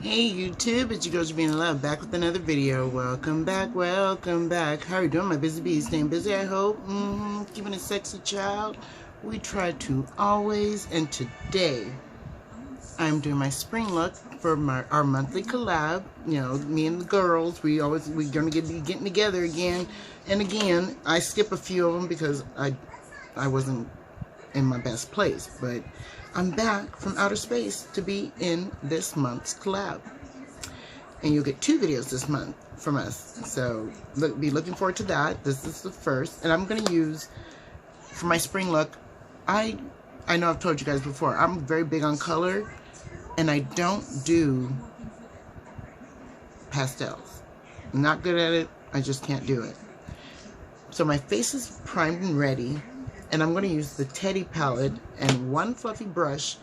Hey YouTube, it's your girl being in love, back with another video. Welcome back, welcome back. How are you doing, my busy bees? Staying busy, I hope. Keeping a sexy child. We try to always. And today, I'm doing my spring look for our monthly collab. You know, me and the girls, we're gonna be getting together again and again. I skip a few of them because I wasn't in my best place, but I'm back from outer space to be in this month's collab. And you'll get 2 videos this month from us. So be looking forward to that. This is the first. And I'm going to use, for my spring look, I know I've told you guys before, I'm very big on color. And I don't do pastels. I'm not good at it. I just can't do it. So my face is primed and ready. And I'm going to use the Teddy palette and one fluffy brush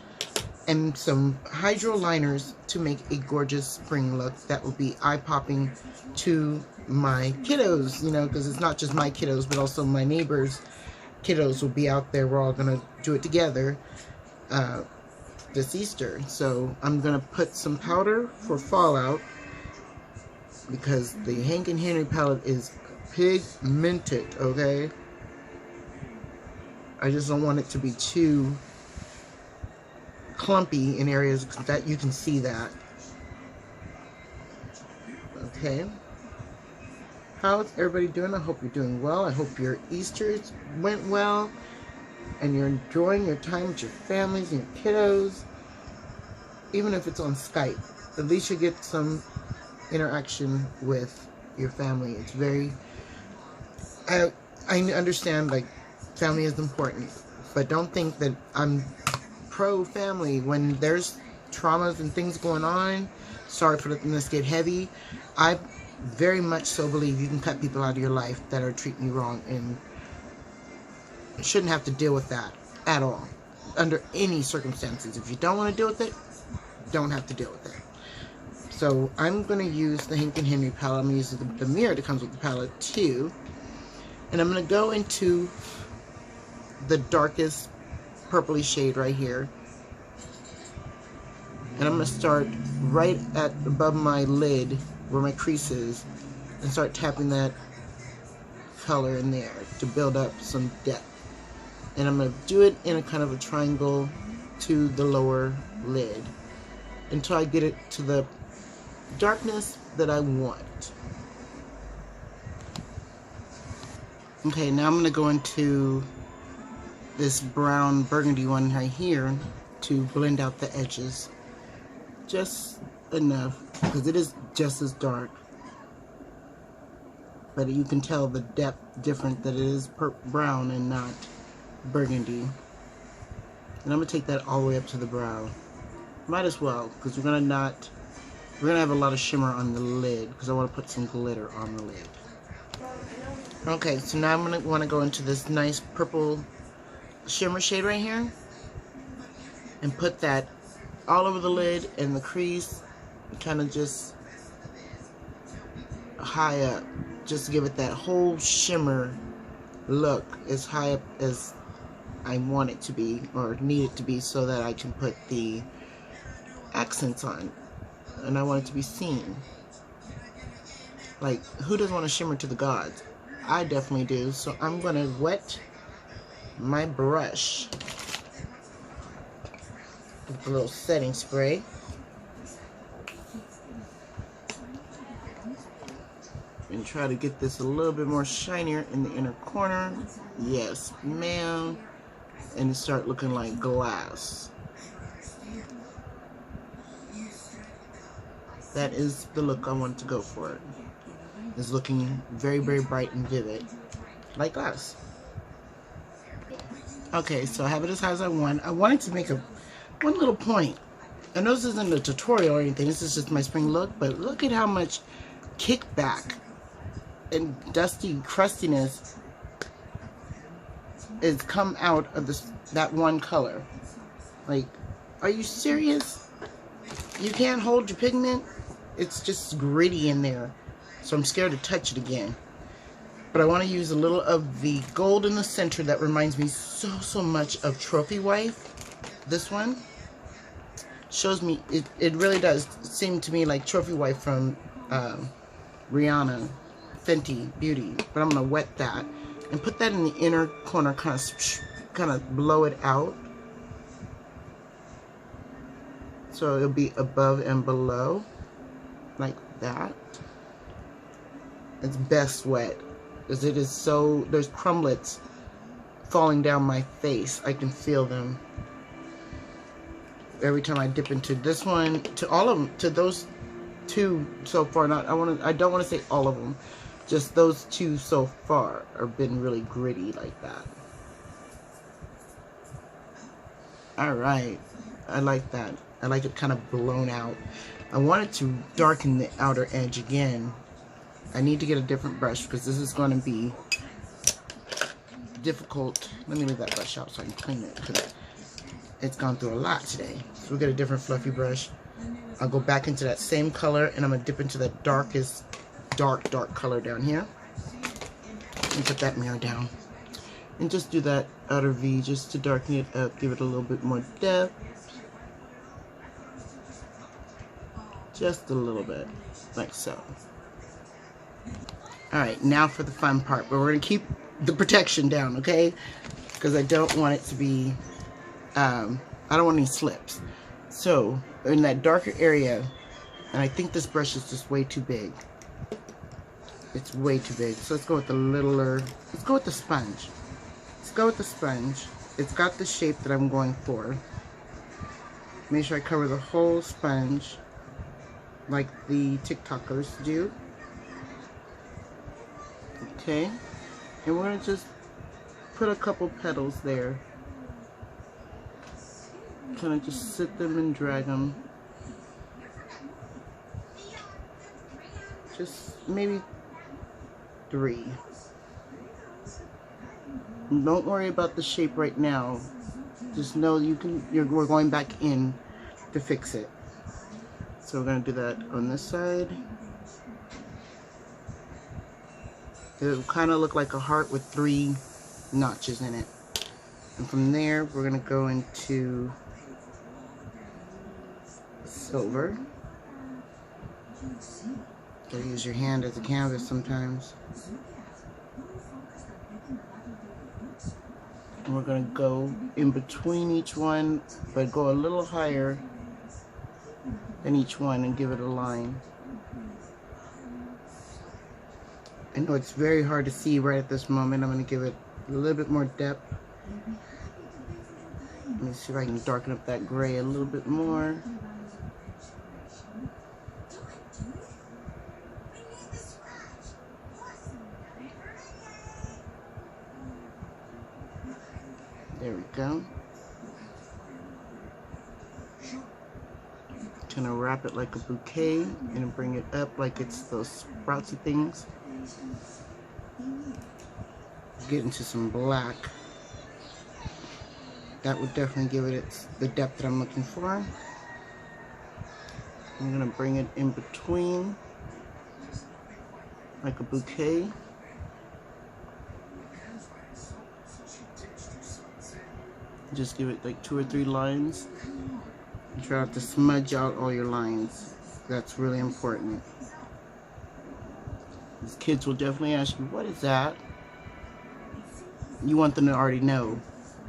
and some hydro liners to make a gorgeous spring look that will be eye-popping to my kiddos, you know, because it's not just my kiddos, but also my neighbors' kiddos will be out there. We're all going to do it together this Easter. So I'm going to put some powder for fallout because the Hank and Henry palette is pigmented, okay? I just don't want it to be too clumpy in areas that you can see that. Okay. How's everybody doing? I hope you're doing well. I hope your Easter went well and you're enjoying your time with your families and your kiddos. Even if it's on Skype, at least you get some interaction with your family. It's very, I understand, like, family is important, but don't think that I'm pro-family when there's traumas and things going on. Sorry for letting this get heavy. I very much so believe you can cut people out of your life that are treating you wrong, and shouldn't have to deal with that at all, under any circumstances. If you don't want to deal with it, don't have to deal with it. So I'm going to use the Hank and Henry palette. I'm going to use the mirror that comes with the palette too, and I'm going to go into the darkest purpley shade right here, and I'm going to start right at above my lid where my crease is and start tapping that color in there to build up some depth. And I'm going to do it in a kind of a triangle to the lower lid until I get it to the darkness that I want. Okay, now I'm going to go into this brown burgundy one right here to blend out the edges just enough, because it is just as dark, but you can tell the depth different, that it is brown and not burgundy. And I'm gonna take that all the way up to the brow. Might as well, because we're gonna have a lot of shimmer on the lid, because I want to put some glitter on the lid. Okay, so now I'm gonna want to go into this nice purple shimmer shade right here and put that all over the lid and the crease, kind of just high up, just to give it that whole shimmer look, as high up as I want it to be or need it to be, so that I can put the accents on, and I want it to be seen. Like, who doesn't want to shimmer to the gods? I definitely do. So I'm gonna wet my brush with a little setting spray, and try to get this a little bit more shinier in the inner corner. Yes, ma'am. And start looking like glass. That is the look I want to go for. It's looking very, very bright and vivid, like glass. Okay, so I have it as high as I want. I wanted to make one little point. I know this isn't a tutorial or anything, this is just my spring look, but look at how much kickback and dusty crustiness is come out of that one color. Like, are you serious? You can't hold your pigment? It's just gritty in there, so I'm scared to touch it again. But I want to use a little of the gold in the center that reminds me so much of Trophy Wife. This one. shows me, it really does seem to me like Trophy Wife from Rihanna, Fenty Beauty. But I'm going to wet that and put that in the inner corner, kind of blow it out. So it'll be above and below, like that. It's best wet, because it is so, there's crumblets falling down my face. I can feel them every time I dip into this one, to all of them, to those two so far. I don't want to say all of them, just those two so far have been really gritty like that. All right, I like that. I like it kind of blown out. I wanted to darken the outer edge again. I need to get a different brush because this is going to be difficult. Let me leave that brush out so I can clean it, because it's gone through a lot today. So we'll get a different fluffy brush. I'll go back into that same color, and I'm going to dip into the darkest, dark color down here. And put that mirror down. And just do that outer V just to darken it up, give it a little bit more depth. Just a little bit, like so. Alright, now for the fun part, but we're going to keep the protection down, okay? Because I don't want it to be, I don't want any slips. So, in that darker area, and I think this brush is just way too big. It's way too big. So let's go with the littler, let's go with the sponge. Let's go with the sponge. It's got the shape that I'm going for. Make sure I cover the whole sponge, like the TikTokers do. Okay, and we're going to just put a couple petals there. Kind of just sit them and drag them. Just maybe 3. Don't worry about the shape right now. Just know we're going back in to fix it. So we're going to do that on this side. It'll kind of look like a heart with 3 notches in it. And from there, we're going to go into silver. Gotta use your hand as a canvas sometimes. And we're going to go in between each one, but go a little higher than each one and give it a line. I know it's very hard to see right at this moment. I'm going to give it a little bit more depth. Let me see if I can darken up that gray a little bit more. There we go. Kind of wrap it like a bouquet and bring it up like it's those sproutsy things. Get into some black. That would definitely give it the depth that I'm looking for. I'm going to bring it in between like a bouquet. Just give it like 2 or 3 lines. And try not to smudge out all your lines. That's really important. These kids will definitely ask you, what is that? You want them to already know.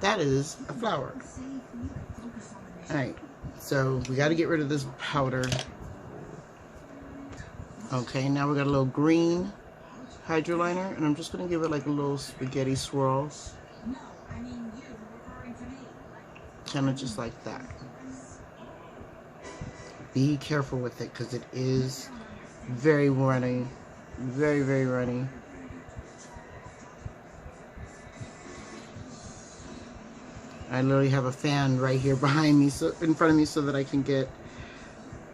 That is a flower. Alright, so we got to get rid of this powder. Okay, now we got a little green hydro liner, and I'm just going to give it like a little spaghetti swirl. Kind of just like that. Be careful with it because it is very runny. Very, very runny. I literally have a fan right here behind me, so in front of me, so that I can get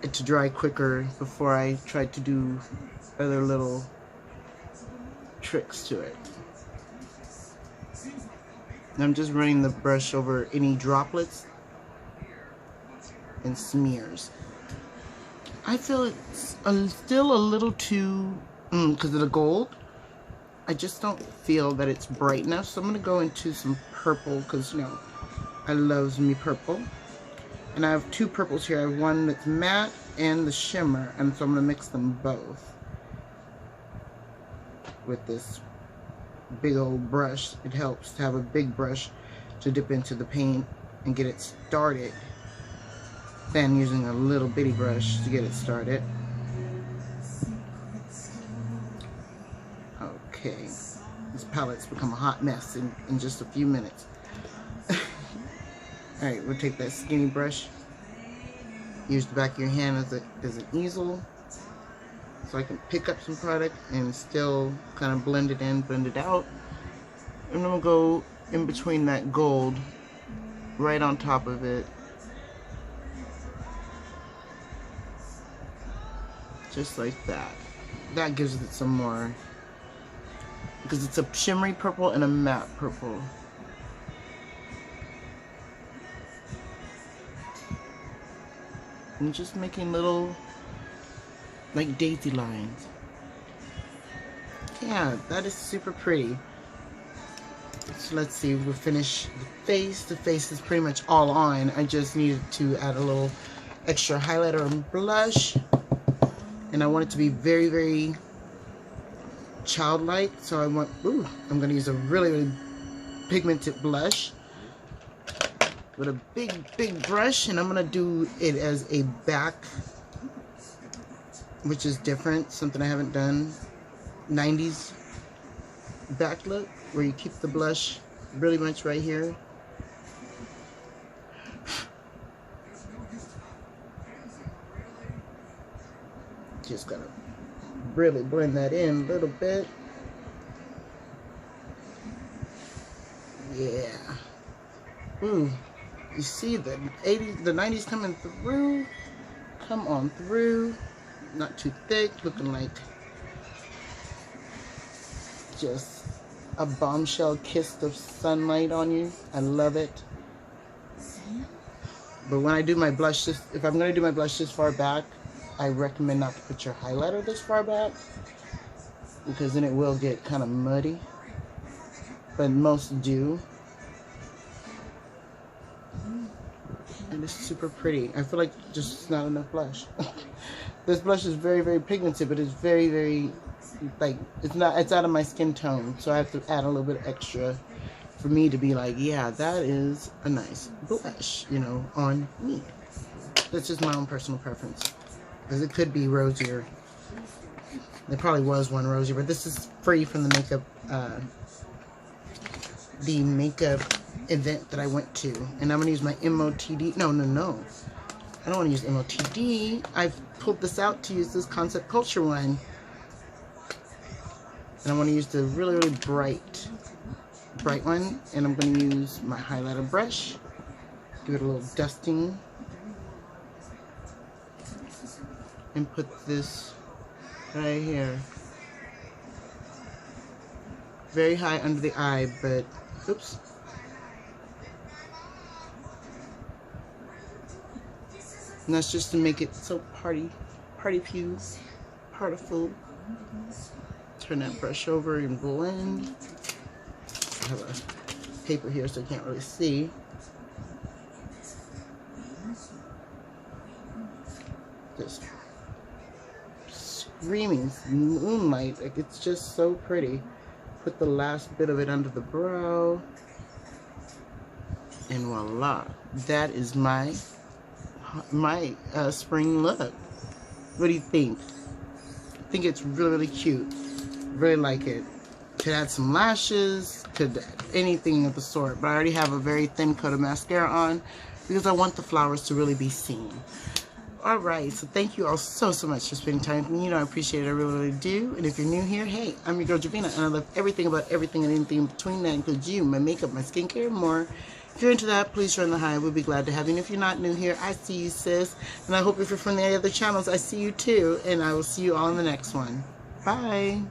it to dry quicker before I try to do other little tricks to it. And I'm just running the brush over any droplets and smears. I feel it's still a little too, because of the gold, I just don't feel that it's bright enough. So I'm going to go into some purple, because, you know, I love me purple. And I have two purples here. I have one that's matte and the shimmer, and so I'm going to mix them both with this big old brush. It helps to have a big brush to dip into the paint and get it started than using a little bitty brush to get it started. Okay, this palette's become a hot mess in just a few minutes. Alright, we'll take that skinny brush, use the back of your hand as an easel so I can pick up some product and still kind of blend it in, blend it out. And then we'll go in between that gold, right on top of it. Just like that. That gives it some more, because it's a shimmery purple and a matte purple. And just making little, like, daisy lines. Yeah, that is super pretty. So let's see, we'll finish the face. The face is pretty much all on. I just needed to add a little extra highlighter and blush. And I want it to be very, very childlike. So I'm going to use a really, really pigmented blush with a big brush, and I'm gonna do it as a back, which is different, something I haven't done. 90s back look, where you keep the blush really much right here. Just gotta really blend that in a little bit. Yeah. Ooh. You see the 80s, the 90s coming through. Come on through. Not too thick, looking like just a bombshell kiss of sunlight on you. I love it. But when I do my blush, if I'm going to do my blush this far back, I recommend not to put your highlighter this far back, because then it will get kind of muddy. But most do. And it's super pretty. I feel like just not enough blush. This blush is very, very pigmented, but it's very, very, like, it's out of my skin tone. So I have to add a little bit extra for me to be like, yeah, that is a nice blush, you know, on me. That's just my own personal preference. Because it could be rosier. There probably was one rosier, but this is free from the makeup event that I went to. And I'm going to use my MOTD. No. I don't want to use MOTD. I've pulled this out to use this Concept Culture one. And I want to use the really, really bright one. And I'm going to use my highlighter brush. Give it a little dusting. And put this right here. Very high under the eye, but oops. And that's just to make it so party fuse, partiful. Turn that brush over and blend. I have a paper here so I can't really see. Just screaming moonlight, like it's just so pretty. Put the last bit of it under the brow, and voila, that is my spring look. What do you think? I think it's really, really cute. Really like it. Could add some lashes, could anything of the sort, but I already have a very thin coat of mascara on because I want the flowers to really be seen. Alright, so thank you all so much for spending time with me. You know I appreciate it, I really, really do. And if you're new here, hey, I'm your girl Javina, and I love everything about everything and anything in between. That includes you, my makeup, my skincare, and more. If you're into that, please join the hive. We'll be glad to have you. And if you're not new here, I see you, sis. And I hope if you're from the other channels, I see you too. And I will see you all in the next one. Bye.